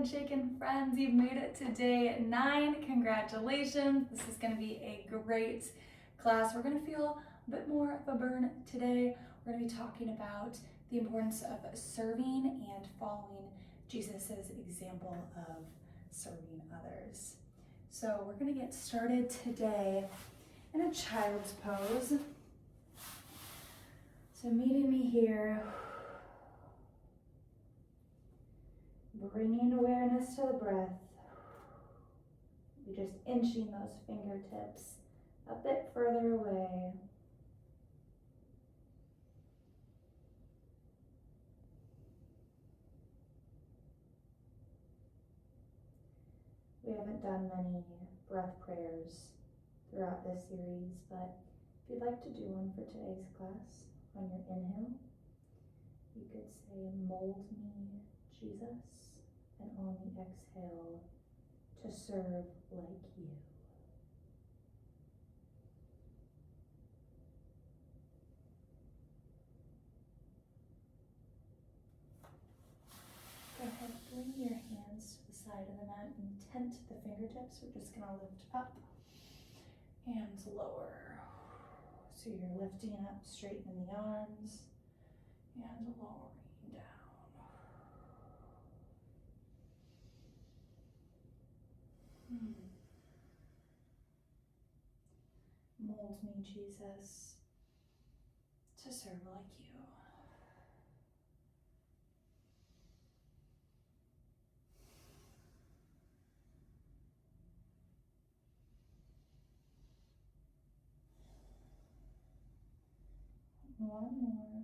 Shaken friends, you've made it to day 9. Congratulations. This is going to be a great class. We're going to feel a bit more of a burn today. We're going to be talking about the importance of serving and following Jesus's example of serving others. So we're going to get started today in a child's pose. So meeting me here, bringing awareness to the breath. You're just inching those fingertips a bit further away. We haven't done many breath prayers throughout this series, but if you'd like to do one for today's class, on your inhale, you could say, "Mold me, Jesus," and on the exhale, "to serve like you." Go ahead, bring your hands to the side of the mat and tent the fingertips. We're just going to lift up and lower. So you're lifting up, straightening the arms, and lowering down. Mold me, Jesus, to serve like you. One more.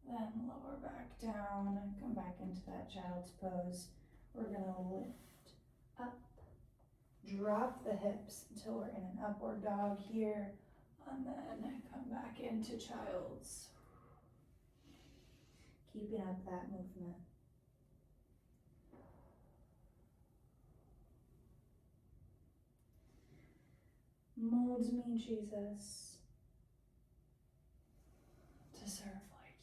Then lower back down, come back into that child's pose. We're gonna lift up, drop the hips until we're in an upward dog here, and then come back into child's. Keeping up that movement. Mold me, Jesus, to serve like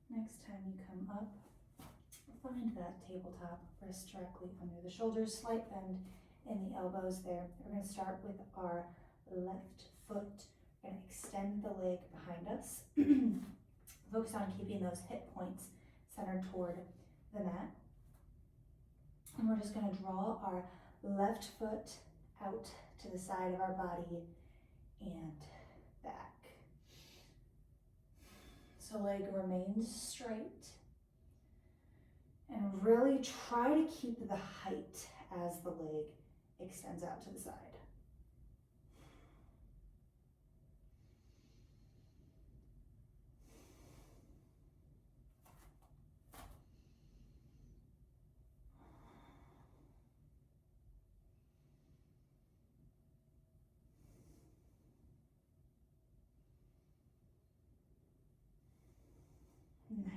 you. Next time you come up, find that tabletop, wrist directly under the shoulders, slight bend in the elbows there. We're going to start with our left foot. We're going to extend the leg behind us. Focus on keeping those hip points centered toward the mat. And we're just going to draw our left foot out to the side of our body and back. So leg remains straight. And really try to keep the height as the leg extends out to the side.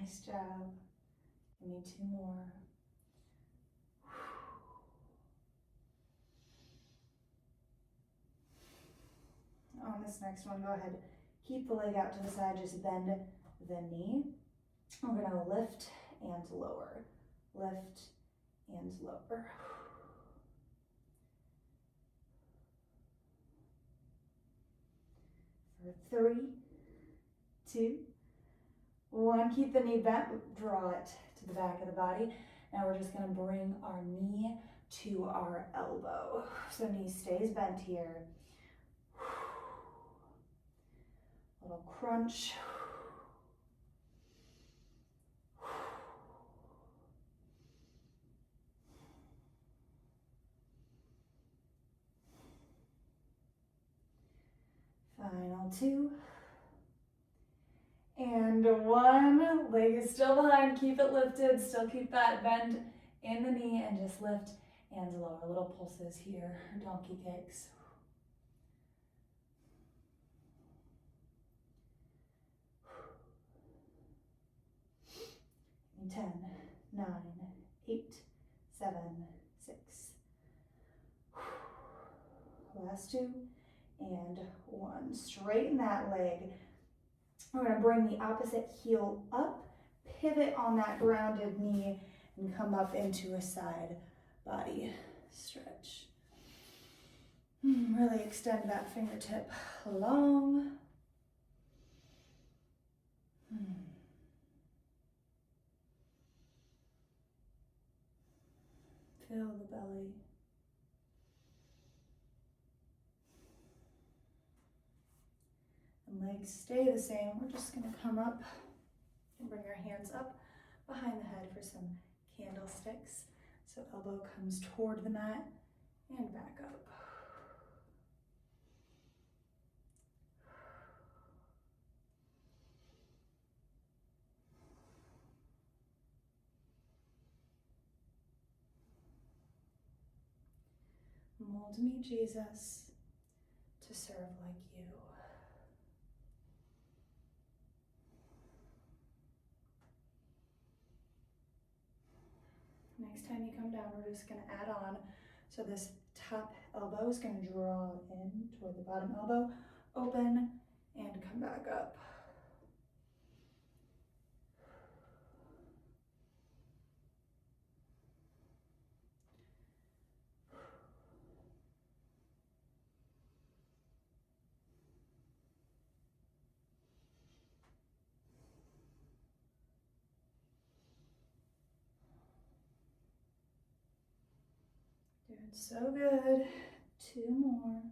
Nice job. Give me 2 more. On this next one, go ahead. Keep the leg out to the side, just bend the knee. We're gonna lift and lower. Lift and lower. For 3, 2, 1. Keep the knee bent, draw it to the back of the body. Now we're just gonna bring our knee to our elbow. So knee stays bent here. Little crunch. Final 2. And 1. Leg is still behind, keep it lifted, still keep that bend in the knee, and just lift and lower. Little pulses here, donkey kicks. In 10, 9, 8, 7, 6. Last 2, and 1. Straighten that leg. We're gonna bring the opposite heel up, pivot on that grounded knee, and come up into a side body stretch. Really extend that fingertip long. Fill the belly. And legs stay the same. We're just gonna come up and bring our hands up behind the head for some candlesticks. So elbow comes toward the mat and back up. Mold me, Jesus, to serve like you. Next time you come down, we're just going to add on. So this top elbow is going to draw in toward the bottom elbow, open, and come back up. Doing so good. 2 more.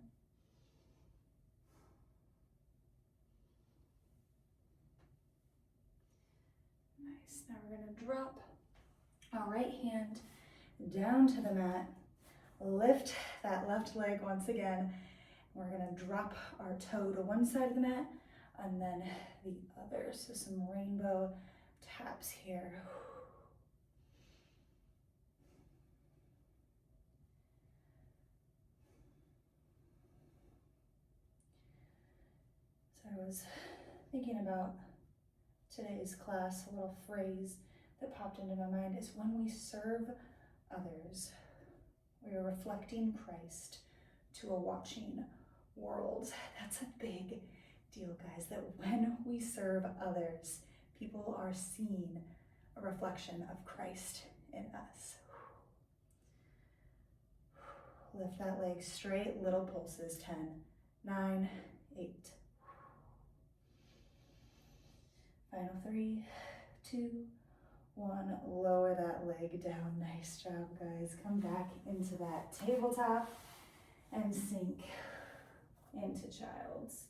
Nice. Now we're going to drop our right hand down to the mat. Lift that left leg once again. We're going to drop our toe to one side of the mat and then the other. So some rainbow taps here. So I was thinking about today's class, a little phrase that popped into my mind is when we serve others, we are reflecting Christ to a watching world. That's a big deal, guys, that when we serve others, people are seeing a reflection of Christ in us. Lift that leg straight, little pulses, 10, 9, 8. Final 3, 2, 1. Lower that leg down. Nice job, guys. Come back into that tabletop and sink into child's.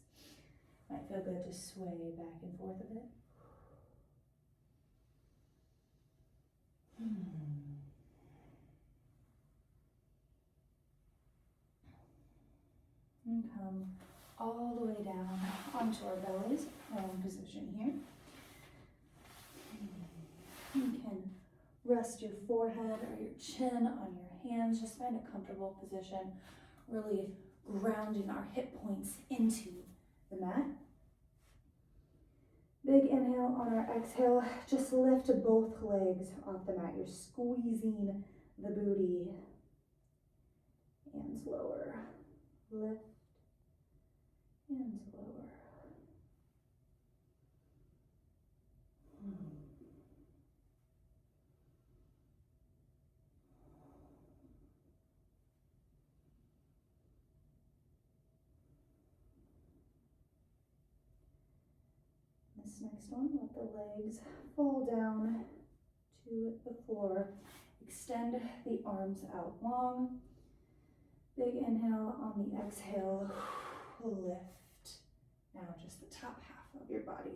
Might feel good to sway back and forth a bit. And come all the way down onto our bellies, wrong position here. You can rest your forehead or your chin on your hands. Just find a comfortable position, really grounding our hip points into the mat. Big inhale. On our exhale, just lift both legs off the mat. You're squeezing the booty. Hands lower. Lift and lower. This next one, let the legs fall down to the floor. Extend the arms out long. Big inhale. On the exhale, lift. Now just the top half of your body.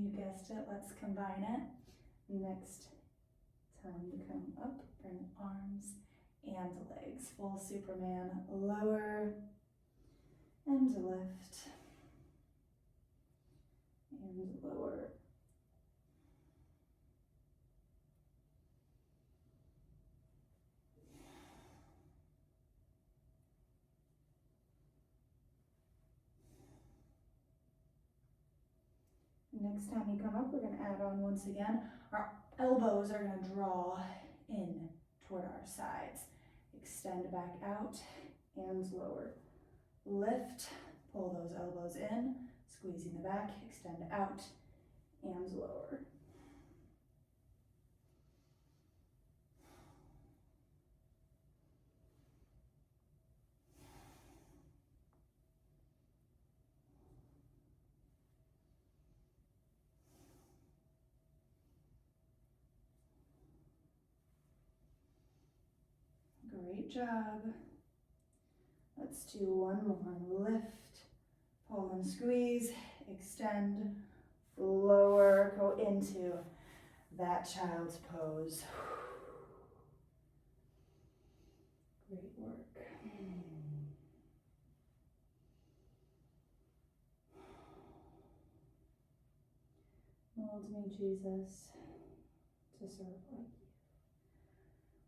You guessed it, let's combine it. Next time you come up, bring arms and legs. Full Superman, lower and lift. Next time you come up, we're gonna add on once again. Our elbows are gonna draw in toward our sides. Extend back out, hands lower. Lift, pull those elbows in, squeezing the back, extend out, hands lower. Great job. Let's do one more. Lift, pull and squeeze, extend, lower, go into that child's pose. Great work. Mold me, Jesus, to serve like you.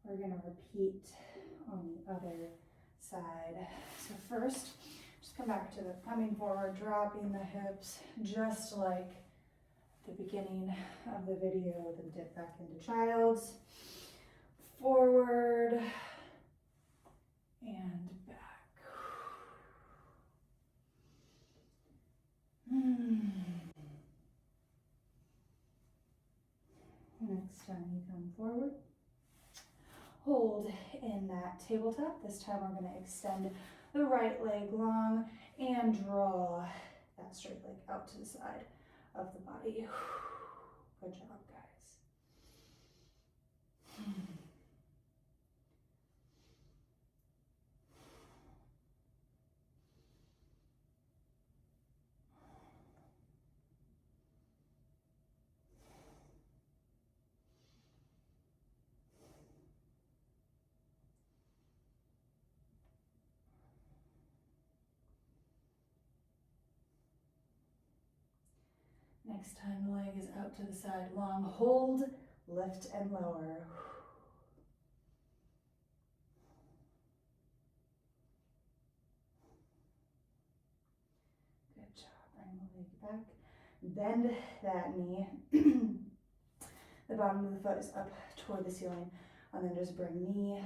We're going to repeat on the other side. So first, just come back to the coming forward, dropping the hips, just like the beginning of the video, then dip back into child's, forward, and back. Next time you come forward, hold in that tabletop. This time we're going to extend the right leg long and draw that straight leg out to the side of the body. Good job, guys. Next time the leg is out to the side, long, hold, lift and lower. Good job, bring the leg back. Bend that knee. The bottom of the foot is up toward the ceiling, and then just bring knee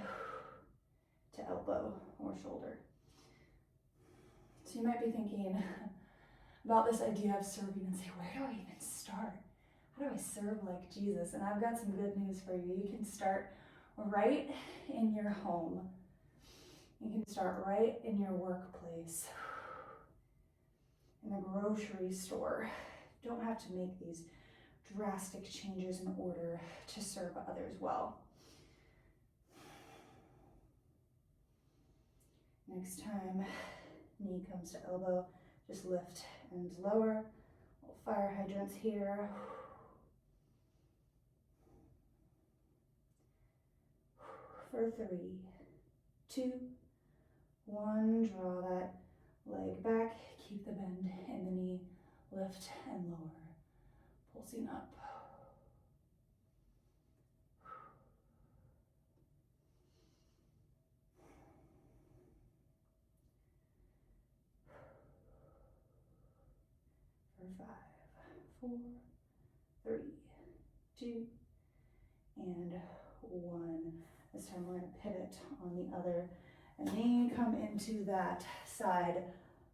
to elbow or shoulder. So you might be thinking about this idea of serving and say, where do I even start? How do I serve like Jesus? And I've got some good news for you. You can start right in your home. You can start right in your workplace, in the grocery store. You don't have to make these drastic changes in order to serve others well. Next time, knee comes to elbow, just lift and lower. Little fire hydrants here. For 3, 2, 1, draw that leg back, keep the bend in the knee, lift and lower, pulsing up. For 5, 4, 3, 2, and 1. This time we're going to pivot on the other knee, come into that side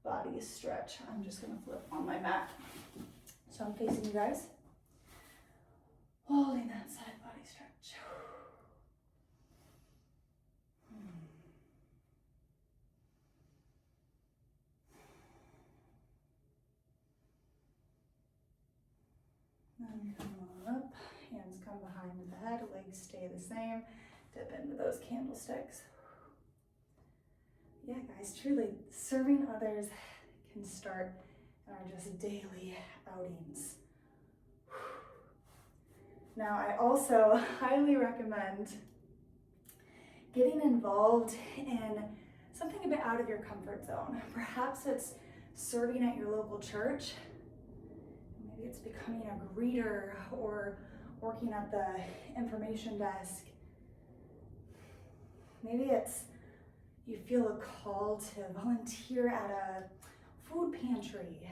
body stretch. I'm just going to flip on my mat. So I'm facing you guys, holding that side body stretch. Then come on up, hands come behind the head, legs stay the same. Dip into those candlesticks. Yeah, guys, truly, serving others can start in our just daily outings. Now, I also highly recommend getting involved in something a bit out of your comfort zone. Perhaps it's serving at your local church. Maybe it's becoming a greeter or working at the information desk. Maybe it's you feel a call to volunteer at a food pantry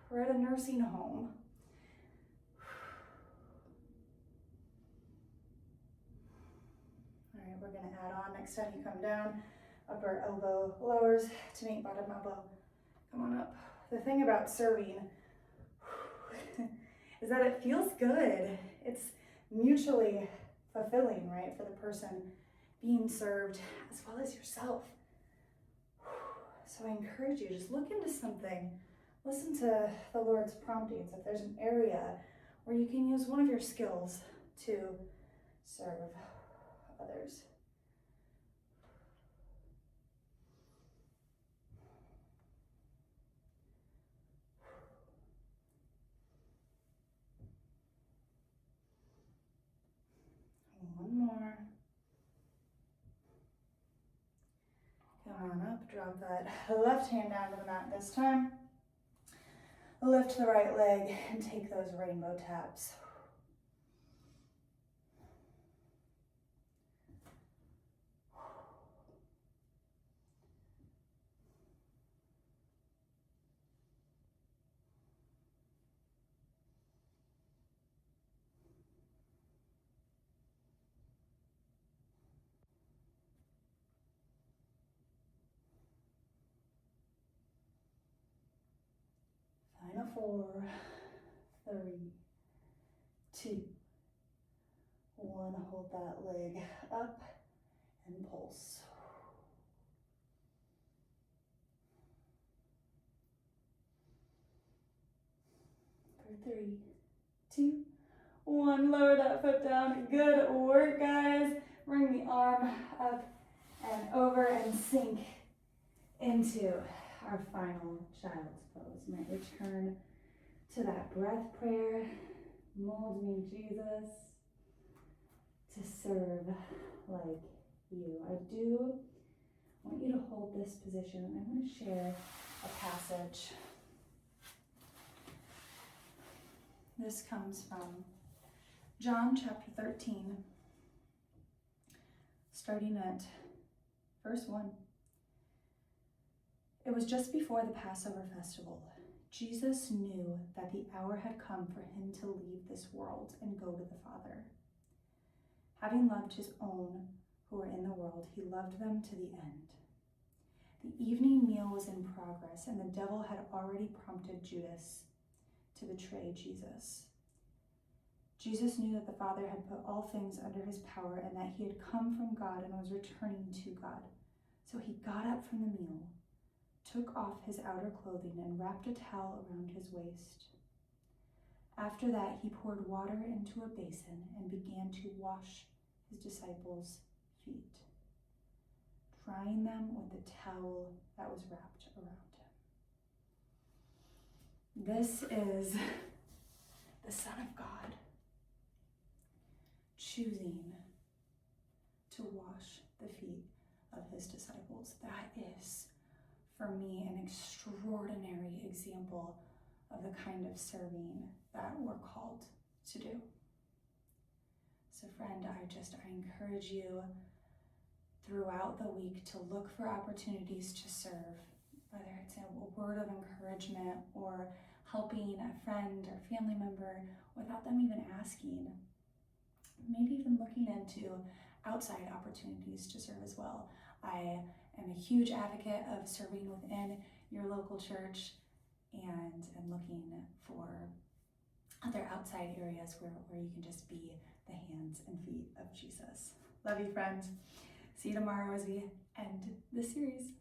or at a nursing home. like steady, come down. Upper elbow lowers to meet bottom elbow. Come on up. The thing about serving is that it feels good. It's mutually fulfilling, right, for the person being served as well as yourself. So I encourage you, just look into something. Listen to the Lord's promptings. If there's an area where you can use one of your skills to serve others. One more. Come on up, drop that left hand down to the mat this time. Lift the right leg and take those rainbow taps. Final 4, 3, 2, 1. Hold that leg up and pulse. For 3, 2, 1. Lower that foot down. Good work, guys. Bring the arm up and over and sink into our final child's pose. Might return to that breath prayer. Mold me, Jesus, to serve like you. I do want you to hold this position. I'm going to share a passage. This comes from John chapter 13, starting at verse 1. It was just before the Passover festival. Jesus knew that the hour had come for him to leave this world and go to the Father. Having loved his own who were in the world, he loved them to the end. The evening meal was in progress, and the devil had already prompted Judas to betray Jesus. Jesus knew that the Father had put all things under his power and that he had come from God and was returning to God. So he got up from the meal, took off his outer clothing, and wrapped a towel around his waist. After that, he poured water into a basin and began to wash his disciples' feet, drying them with the towel that was wrapped around him. This is the Son of God choosing to wash the feet of his disciples. That is, for me, an extraordinary example of the kind of serving that we're called to do. So friend, I encourage you throughout the week to look for opportunities to serve, whether it's a word of encouragement or helping a friend or family member without them even asking. Maybe even looking into outside opportunities to serve as well. I am a huge advocate of serving within your local church and am looking for other outside areas where you can just be the hands and feet of Jesus. Love you, friends. See you tomorrow as we end this series.